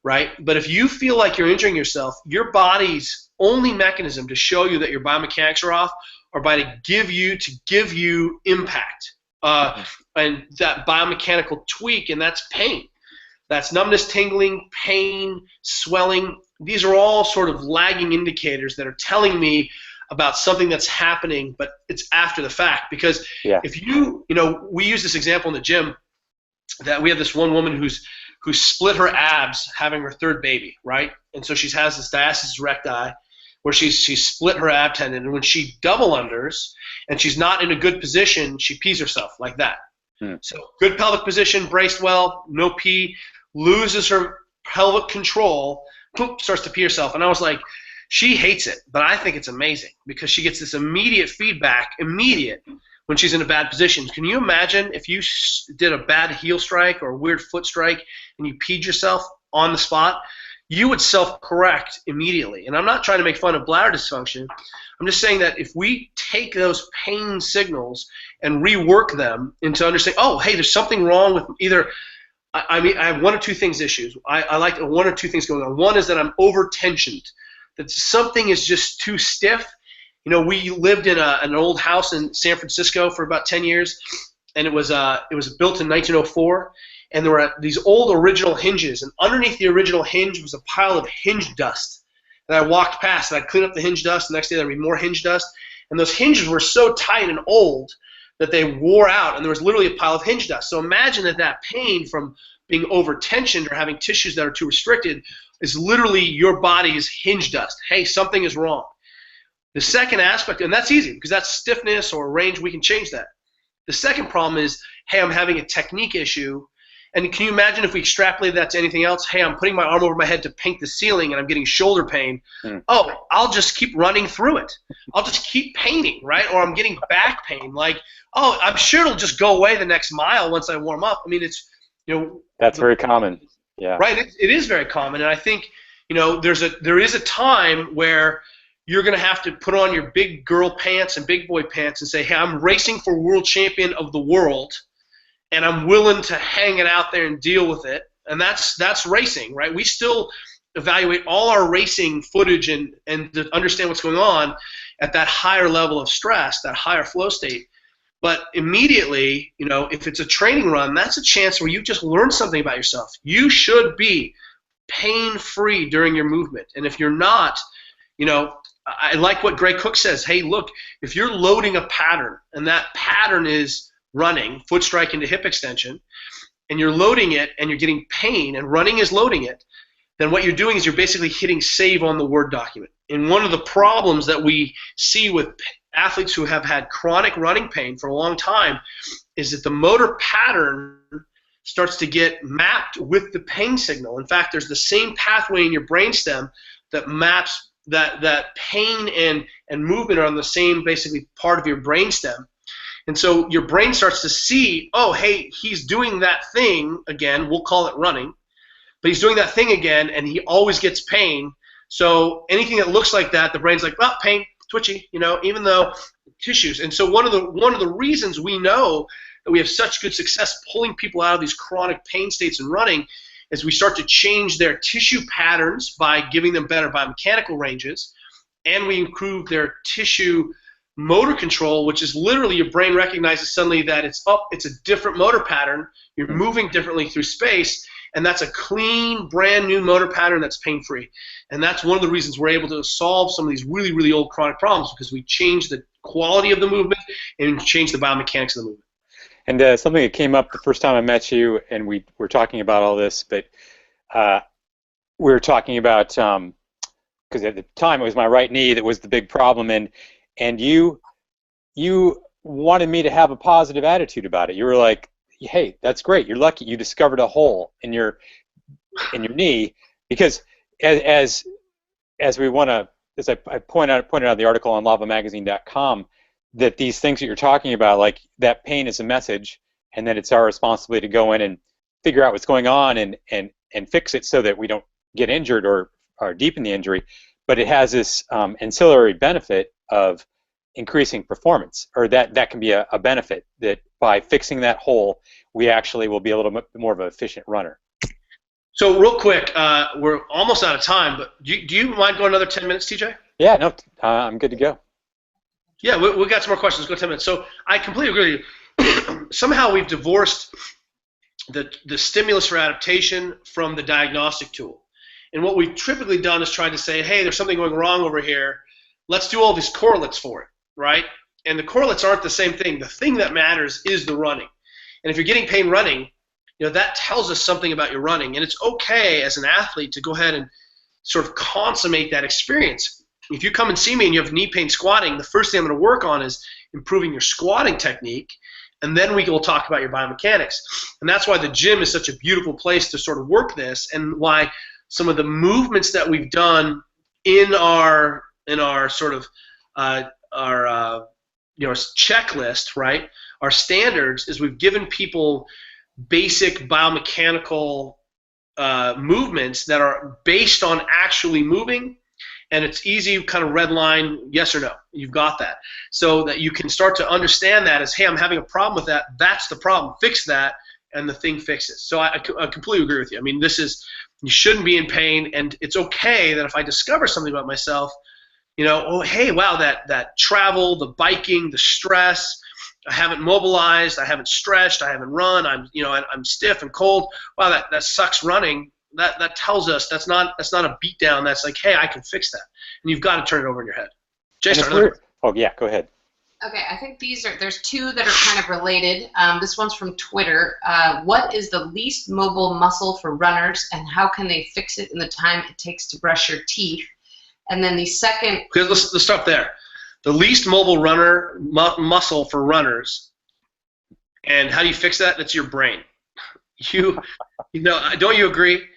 right? But if you feel like you're injuring yourself, your body's only mechanism to show you that your biomechanics are off are to give you impact, and that biomechanical tweak, and that's pain. That's numbness, tingling, pain, swelling. These are all sort of lagging indicators that are telling me about something that's happening, but it's after the fact. Because if we use this example in the gym, that we have this one woman who split her abs having her 3rd baby, right? And so she has this diastasis recti, where she's split her ab tendon, and when she double unders and she's not in a good position, she pees herself like that. So good pelvic position, braced well, no pee, loses her pelvic control, starts to pee herself. And I was like, she hates it, but I think it's amazing because she gets this immediate feedback, when she's in a bad position. Can you imagine if you did a bad heel strike or a weird foot strike and you peed yourself on the spot? You would self-correct immediately. And I'm not trying to make fun of bladder dysfunction. I'm just saying that if we take those pain signals and rework them into understanding, oh, hey, there's something wrong with either – I have 1 or 2 things issues. I like 1 or 2 things going on. One is that I'm over-tensioned, that something is just too stiff. We lived in an old house in San Francisco for about 10 years, and it was built in 1904, and there were these old original hinges, and underneath the original hinge was a pile of hinge dust. And I walked past, and I'd clean up the hinge dust. The next day there'd be more hinge dust, and those hinges were so tight and old that they wore out, and there was literally a pile of hinge dust. So imagine that pain from being over-tensioned or having tissues that are too restricted is literally your body's hinge dust. Hey, something is wrong. The second aspect, and that's easy because that's stiffness or range, we can change that. The second problem is, hey, I'm having a technique issue. And can you imagine if we extrapolate that to anything else? Hey, I'm putting my arm over my head to paint the ceiling and I'm getting shoulder pain. Oh, I'll just keep running through it. I'll just keep painting, right? Or I'm getting back pain. Like, oh, I'm sure it'll just go away the next mile once I warm up. I mean, it's, That's very common. Yeah. Right. It is very common. And I think, there is a time where you're going to have to put on your big girl pants and big boy pants and say, hey, I'm racing for world champion of the world, and I'm willing to hang it out there and deal with it. And that's racing, right? We still evaluate all our racing footage and to understand what's going on at that higher level of stress, that higher flow state. But immediately, if it's a training run, that's a chance where you just learn something about yourself. You should be pain-free during your movement. And if you're not, I like what Greg Cook says. Hey, look, if you're loading a pattern, and that pattern is running, foot strike into hip extension, and you're loading it and you're getting pain, and running is loading it, then what you're doing is you're basically hitting save on the Word document. And one of the problems that we see with athletes who have had chronic running pain for a long time is that the motor pattern starts to get mapped with the pain signal. In fact, there's the same pathway in your brainstem that maps that pain and movement are on the same basically part of your brainstem. And so your brain starts to see, oh, hey, he's doing that thing again. We'll call it running. But he's doing that thing again, and he always gets pain. So anything that looks like that, the brain's like, well, pain, twitchy, even though tissues. And so one of the reasons we know that we have such good success pulling people out of these chronic pain states and running is we start to change their tissue patterns by giving them better biomechanical ranges, and we improve their tissue motor control, which is literally your brain recognizes suddenly that it's a different motor pattern, you're moving differently through space, and that's a clean, brand new motor pattern that's pain-free. And that's one of the reasons we're able to solve some of these really, really old chronic problems, because we change the quality of the movement and change the biomechanics of the movement. And something that came up the first time I met you, and we were talking about all this, but we were talking about, because at the time it was my right knee that was the big problem, and you wanted me to have a positive attitude about it. You were like, hey, that's great. You're lucky you discovered a hole in your knee, because as we want to, as I pointed out in the article on lavamagazine.com, that these things that you're talking about, like that pain is a message, and that it's our responsibility to go in and figure out what's going on and fix it so that we don't get injured or deepen the injury. But it has this ancillary benefit of increasing performance, or that can be a benefit, that by fixing that hole, we actually will be a little bit more of an efficient runner. So real quick, we're almost out of time, but do you mind going another 10 minutes, TJ? Yeah, no, I'm good to go. Yeah, we got some more questions. Go 10 minutes. So I completely agree with you. Somehow we've divorced the stimulus for adaptation from the diagnostic tool. And what we've typically done is tried to say, hey, there's something going wrong over here. Let's do all these correlates for it, right? And the correlates aren't the same thing. The thing that matters is the running. And if you're getting pain running, that tells us something about your running. And it's okay as an athlete to go ahead and sort of consummate that experience. If you come and see me and you have knee pain squatting, the first thing I'm going to work on is improving your squatting technique, and then we will talk about your biomechanics. And that's why the gym is such a beautiful place to sort of work this, and why some of the movements that we've done in our sort of our checklist, right? Our standards is we've given people basic biomechanical movements that are based on actually moving. And it's easy, kind of red line, yes or no. You've got that. So that you can start to understand that as, hey, I'm having a problem with that. That's the problem. Fix that, and the thing fixes. So I completely agree with you. I mean, you shouldn't be in pain, and it's okay that if I discover something about myself, oh, hey, wow, that travel, the biking, the stress, I haven't mobilized, I haven't stretched, I haven't run, I'm stiff and cold. Wow, that sucks running. That tells us that's not a beat down. That's like, hey, I can fix that, and you've got to turn it over in your head. Jason, oh yeah, go ahead. Okay, I think there's two that are kind of related. This one's from Twitter. What is the least mobile muscle for runners, and how can they fix it in the time it takes to brush your teeth? And then the second. Okay, let's stop there. The least mobile muscle for runners, and how do you fix that? That's your brain. Don't you agree?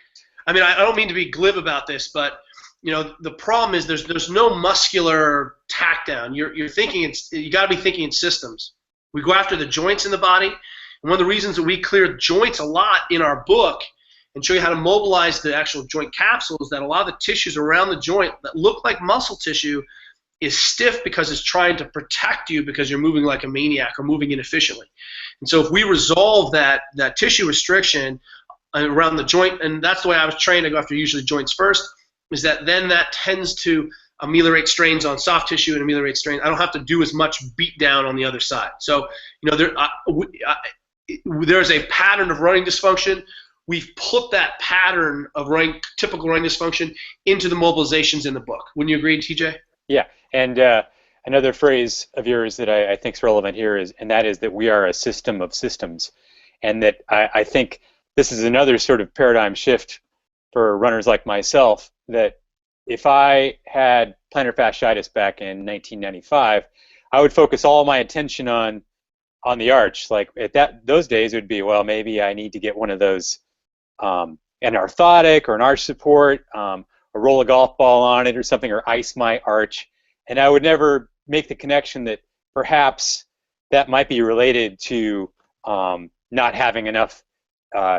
I mean, I don't mean to be glib about this, but the problem is there's no muscular tack down. You're thinking you got to be thinking in systems. We go after the joints in the body, and one of the reasons that we clear joints a lot in our book and show you how to mobilize the actual joint capsule is that a lot of the tissues around the joint that look like muscle tissue is stiff because it's trying to protect you because you're moving like a maniac or moving inefficiently. And so if we resolve that tissue restriction around the joint, and that's the way I was trained to go after usually joints first, is that then that tends to ameliorate strains on soft tissue and ameliorate strains. I don't have to do as much beat down on the other side. So there's a pattern of running dysfunction. We've put that pattern of typical running dysfunction into the mobilizations in the book. Wouldn't you agree, TJ? Yeah, and another phrase of yours that I think is relevant here is that we are a system of systems, and that I think this is another sort of paradigm shift for runners like myself, that if I had plantar fasciitis back in 1995, I would focus all my attention on the arch. Like at those days, it would be, well, maybe I need to get one of those, an orthotic or an arch support, or roll a golf ball on it or something, or ice my arch. And I would never make the connection that perhaps that might be related to not having enough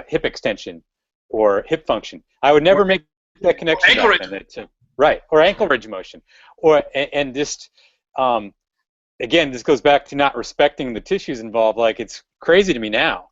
hip extension or hip function. I would never make that connection. Ankle range. Right, or ankle range of motion, and just again, this goes back to not respecting the tissues involved. Like, it's crazy to me now,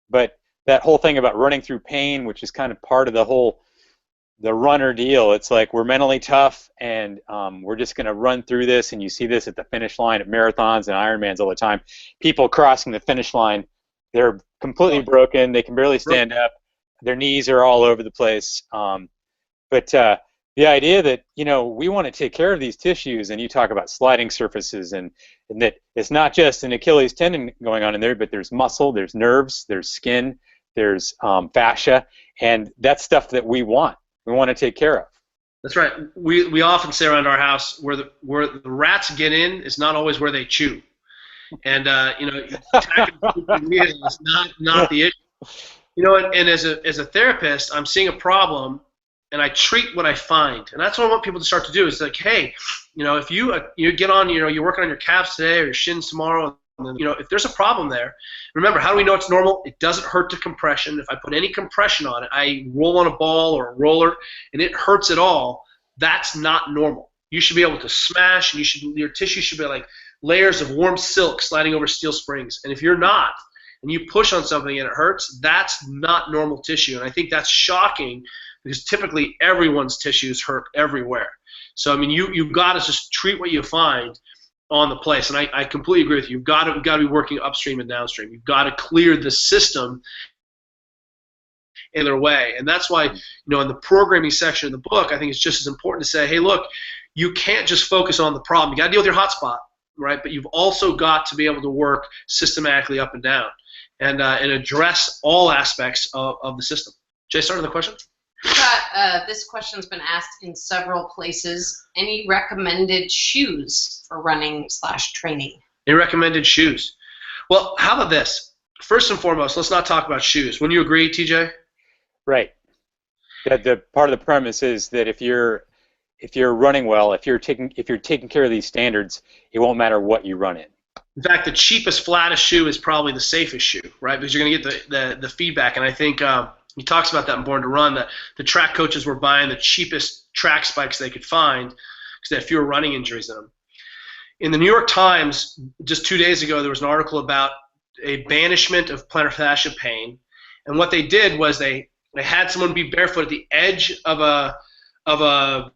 but that whole thing about running through pain, which is kind of part of the runner deal. It's like we're mentally tough, and we're just going to run through this. And you see this at the finish line at marathons and Ironmans all the time. People crossing the finish line, they're completely broken. They can barely stand up. Their knees are all over the place. But the idea that, we want to take care of these tissues, and you talk about sliding surfaces, and that it's not just an Achilles tendon going on in there, but there's muscle, there's nerves, there's skin, there's fascia, and that's stuff that we want to take care of. That's right. We often say around our house, where the rats get in is not always where they chew, and attacking is not the issue. And as a therapist, I'm seeing a problem, and I treat what I find, and that's what I want people to start to do. Is like, hey, if you get on, you're working on your calves today or your shins tomorrow. And then, if there's a problem there, remember, how do we know it's normal? It doesn't hurt to compression. If I put any compression on it, I roll on a ball or a roller, and it hurts at all, that's not normal. You should be able to smash, and your tissue should be like layers of warm silk sliding over steel springs. And if you're not, and you push on something and it hurts, that's not normal tissue. And I think that's shocking, because typically everyone's tissues hurt everywhere. So, I mean, you've got to just treat what you find on the place, and I completely agree with you. You've got to be working upstream and downstream. You've got to clear the system in their way, and that's why, in the programming section of the book, I think it's just as important to say, hey, look, you can't just focus on the problem. You got to deal with your hot spot, right? But you've also got to be able to work systematically up and down, and address all aspects of the system. Jay, start with the question. This question's been asked in several places. Any recommended shoes for running/training? Any recommended shoes? Well, how about this? First and foremost, let's not talk about shoes. Wouldn't you agree, TJ? Right. The part of the premise is that if you're running well, if you're taking care of these standards, it won't matter what you run in. In fact, the cheapest, flattest shoe is probably the safest shoe, right? Because you're going to get the feedback, and I think he talks about that in Born to Run, that the track coaches were buying the cheapest track spikes they could find because they had fewer running injuries in them. In the New York Times, just 2 days ago, there was an article about a banishment of plantar fascia pain, and what they did was they had someone be barefoot at the edge of a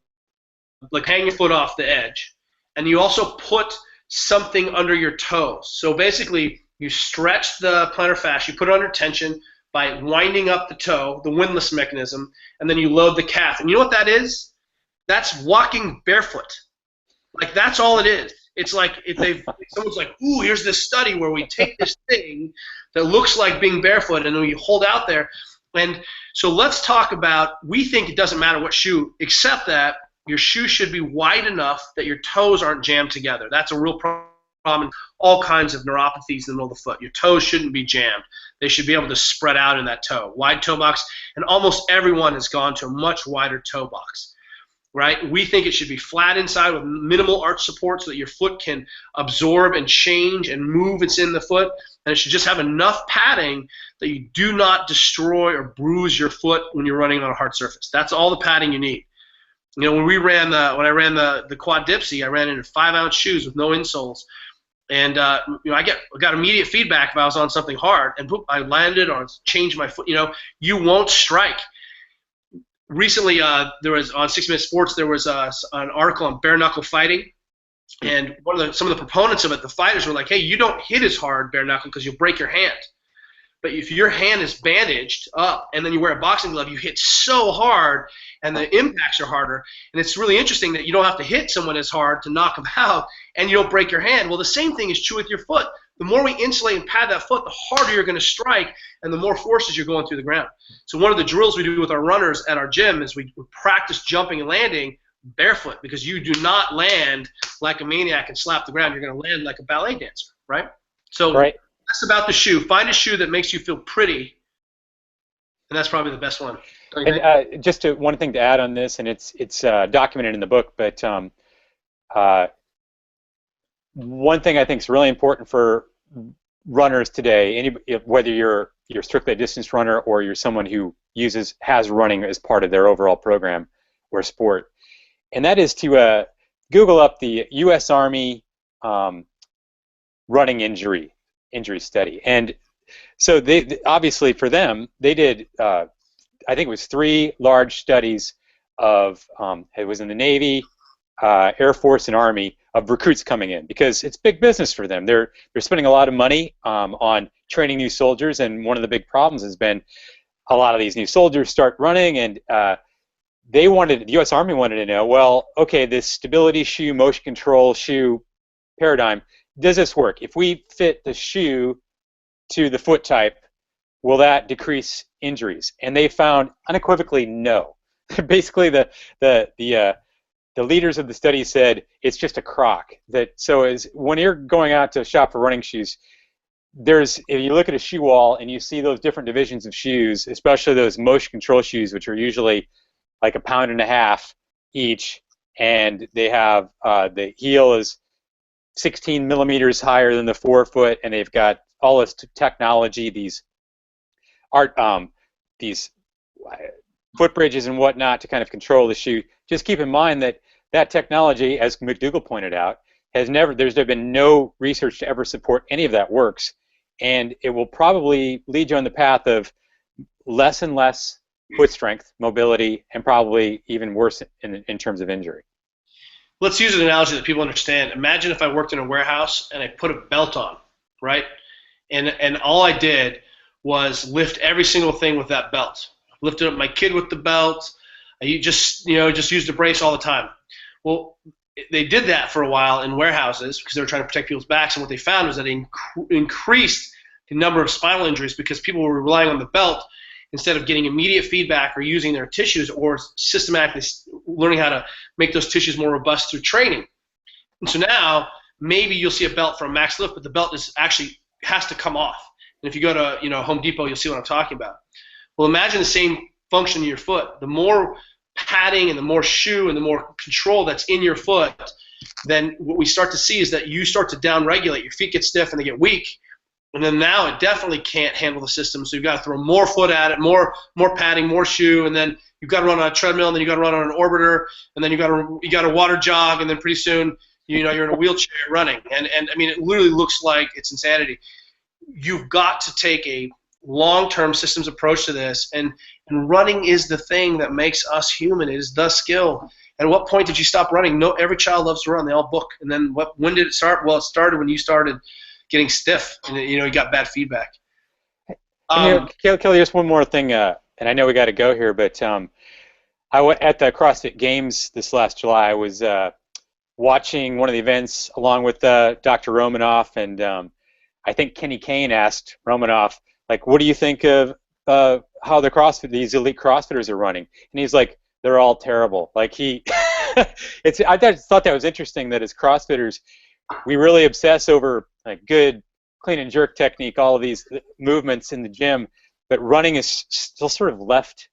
like hang your foot off the edge, and you also put something under your toes. So basically, you stretch the plantar fascia, you put it under tension by winding up the toe, the windlass mechanism, and then you load the calf. And you know what that is? That's walking barefoot. Like, that's all it is. It's like if someone's like, ooh, here's this study where we take this thing that looks like being barefoot and then we hold out there. And so let's talk about, we think it doesn't matter what shoe, except that your shoe should be wide enough that your toes aren't jammed together. That's a real problem. All kinds of neuropathies in the middle of the foot. Your toes shouldn't be jammed. They should be able to spread out in that toe. Wide toe box, and almost everyone has gone to a much wider toe box, right? We think it should be flat inside with minimal arch support so that your foot can absorb and change and move what's in the foot, and it should just have enough padding that you do not destroy or bruise your foot when you're running on a hard surface. That's all the padding you need. When I ran the quad dipsy, I ran in 5-ounce shoes with no insoles. And I got immediate feedback if I was on something hard, and boop, I landed or changed my foot. You won't strike. Recently, there was on 6 Minute Sports, there was an article on bare knuckle fighting, and some of the proponents of it, the fighters were like, "Hey, you don't hit as hard bare knuckle because you'll break your hand. But if your hand is bandaged up and then you wear a boxing glove, you hit so hard and the impacts are harder. And it's really interesting that you don't have to hit someone as hard to knock them out and you don't break your hand. Well, the same thing is true with your foot. The more we insulate and pad that foot, the harder you're going to strike and the more forces you're going through the ground. So one of the drills we do with our runners at our gym is we practice jumping and landing barefoot, because you do not land like a maniac and slap the ground. You're going to land like a ballet dancer, right? So right. That's about the shoe. Find a shoe that makes you feel pretty, and that's probably the best one. And just one thing to add on this, and it's documented in the book, but one thing I think is really important for runners today, whether you're strictly a distance runner or you're someone who has running as part of their overall program or sport, and that is to Google up the U.S. Army running injury study. And so they obviously for them, they did, I think it was 3 large studies of, it was in the Navy, Air Force, and Army, of recruits coming in, because it's big business for them. They're spending a lot of money on training new soldiers, and one of the big problems has been a lot of these new soldiers start running, and the U.S. Army wanted to know, well, okay, this stability shoe, motion control shoe paradigm, does this work? If we fit the shoe to the foot type, will that decrease injuries? And they found unequivocally no. Basically, the leaders of the study said it's just a crock. When you're going out to shop for running shoes, if you look at a shoe wall and you see those different divisions of shoes, especially those motion control shoes, which are usually like 1.5 pounds each, and they have the heel is 16 millimeters higher than the forefoot, and they've got all this technology, these foot bridges and whatnot to kind of control the shoe. Just keep in mind that technology, as McDougall pointed out, there's been no research to ever support any of that works, and it will probably lead you on the path of less and less foot strength, mobility, and probably even worse in terms of injury. Let's use an analogy that people understand. Imagine if I worked in a warehouse and I put a belt on, right? And all I did was lift every single thing with that belt. Lifted up my kid with the belt. I just used a brace all the time. Well, they did that for a while in warehouses because they were trying to protect people's backs, and what they found was that it increased the number of spinal injuries because people were relying on the belt instead of getting immediate feedback or using their tissues or systematically learning how to make those tissues more robust through training. And so now maybe you'll see a belt for a max lift, but the belt has to come off. And if you go to Home Depot, you'll see what I'm talking about. Well, imagine the same function in your foot. The more padding and the more shoe and the more control that's in your foot, then what we start to see is that you start to down-regulate. Your feet get stiff and they get weak. And then now it definitely can't handle the system, so you've got to throw more foot at it, more padding, more shoe, and then you've got to run on a treadmill, and then you've got to run on an orbiter, and then you got to water jog, and then pretty soon you're in a wheelchair running. And I mean, it literally looks like it's insanity. You've got to take a long-term systems approach to this, and running is the thing that makes us human. It is the skill. At what point did you stop running? No, every child loves to run. They all book. And then when did it start? Well, it started when you started getting stiff, and you got bad feedback. Kelly, just one more thing, and I know we got to go here, but I went at the CrossFit Games this last July. I was watching one of the events along with Dr. Romanoff, and I think Kenny Kane asked Romanoff, like, what do you think of how these elite CrossFitters are running? And he's like, they're all terrible. Like I just thought that was interesting that as CrossFitters, we really obsess over like good clean and jerk technique, all of these movements in the gym, but running is still sort of left.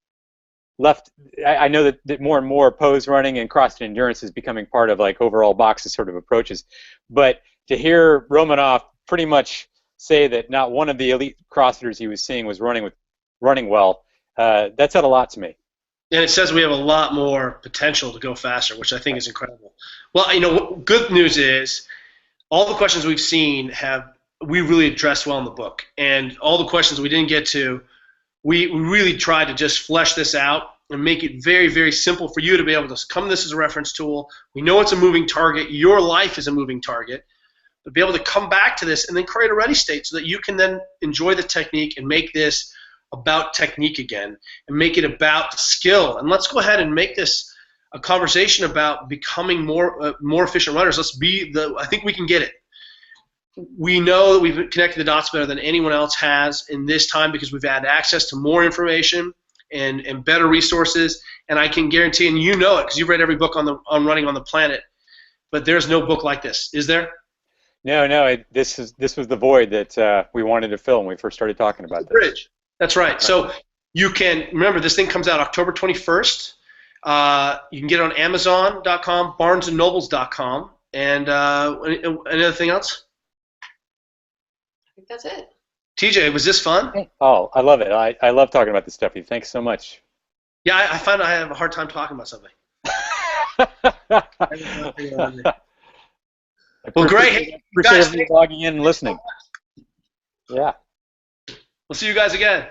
I know that more and more pose running and CrossFit endurance is becoming part of like overall boxes sort of approaches, but to hear Romanoff pretty much say that not one of the elite CrossFitters he was seeing was running well, that said a lot to me. And it says we have a lot more potential to go faster, which I think is incredible. Well, good news is all the questions we've seen we really addressed well in the book. And all the questions we didn't get to, we really tried to just flesh this out and make it very, very simple for you to be able to come to this as a reference tool. We know it's a moving target. Your life is a moving target. But be able to come back to this and then create a ready state so that you can then enjoy the technique and make this about technique again and make it about skill. And let's go ahead and make this a conversation about becoming more efficient runners. I think we can get it. We know that we've connected the dots better than anyone else has in this time because we've had access to more information and better resources. And I can guarantee, and you know it because you've read every book on running on the planet, but there's no book like this. Is there? No. This was the void that we wanted to fill when we first started talking about this. Bridge. That's right. So you can remember this thing comes out October 21st. You can get it on Amazon.com, BarnesandNobles.com, and anything else? I think that's it. TJ, was this fun? Oh, I love it. I love talking about this stuff. Thanks so much. Yeah, I find I have a hard time talking about something. Well, great. Appreciate everybody logging in and listening. Yeah. We'll see you guys again.